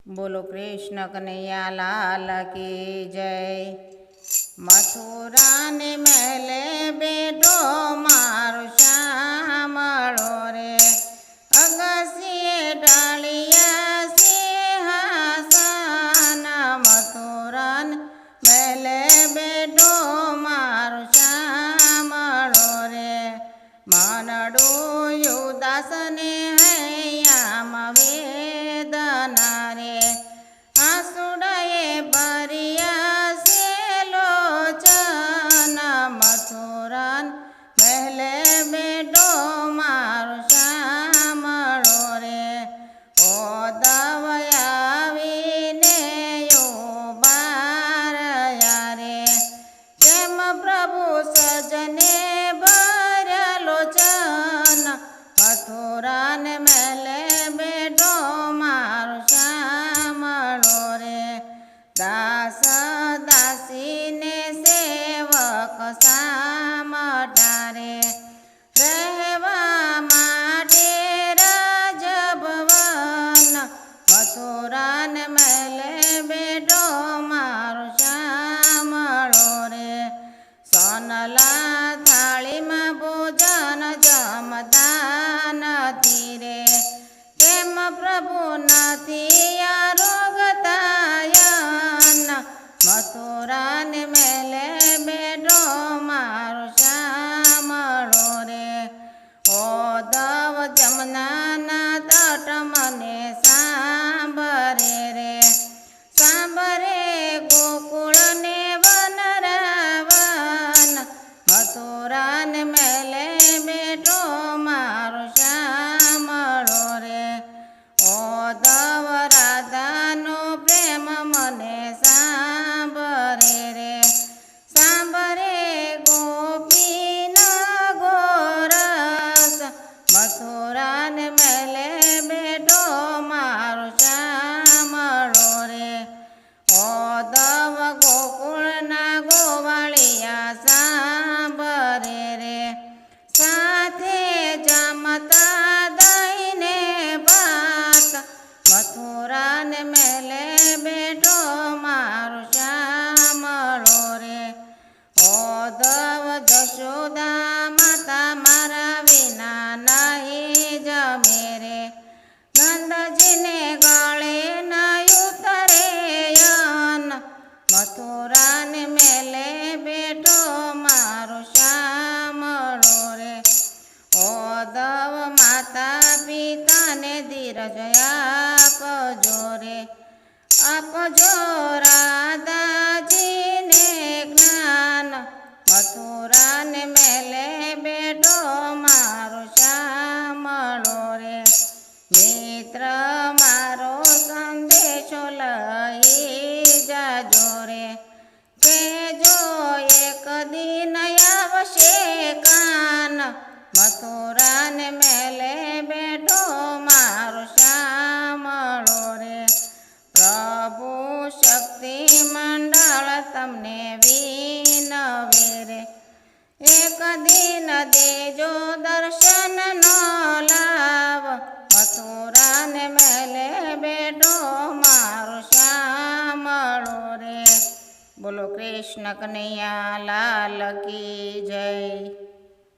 बोलो कृष्ण कन्हैया लाल की जय। मथुरा ने मेले बेटो मारो श्यामळो रे, अगसिए डालिया सिंहासन। मथुरा ने मेले बेटो मारो श्यामळो रे, मनडो उदास ने हैयाम वेदना रे, आंसुडाए भरिया से लोचन। मथुरा मेले बेटो मारो श्यामळो रे, ओ दवयावीने उबारया रे, केम प्रभु सजने भर्या लोचन। मथुरा मेले बेटो मारो श्यामळो रे, दास दासी ने सेवक सामटा रे, રહેવા માટે રાજભવન। મથુરા મેલે બેટો મારો શ્યામળો રે, સોનલા થાળીમાં ભોજન જમતા નથી રે, કેમ પ્રભુ નથી આરોગતાયન। મથુરા મેલે બેટો મારો શ્યામળો રે, ઓદવ જમનાના તટ મને સાંભરે રે, સાંભરે ગોકુળને વનરાવન। મથુરા મેલે બેટો મારો શ્યામળો રે, ઓદવ રાધાનો પ્રેમ મને સાંભરે રે, સાંભરે ગોપીના ગોરસ। મથુરા મેલે બેટો મારો શ્યામળો રે, ઓદવ ગોકુળના ગોવાળિયા સાંભરે રે, સાથે જમતા દઈને ભાત। મથુરા મેલે બેટો મારો શ્યામળો રે, ઓદવ જશોદા માતા મારા વિના નહીં જમે રે, નંદજીને ગળે નહીં ઉતરે યન। મથુરા મેલે બેટો મારો શ્યામળો રે, ઓદવ માતા પિતાને ધીરજ આપજો રે, આપજો રાધાજીને જ્ઞાન। મથુરા મેલે બેટો મારો શ્યામળો રે, મિત્ર મારો સંદેશો લઈ જાજો રે, કહેજો એક દિન આવશે કાન। મથુરા મેલે બેટો મારો શ્યામળો રે, પ્રભુ શક્તિ મંડળ તમને વિનવે રે, એક દિન દેજો દર્શનનો લાભ। મથુરા મેલે બેટો મારો શ્યામળો રે। બોલો કૃષ્ણ કનૈયા લાલ કી જય।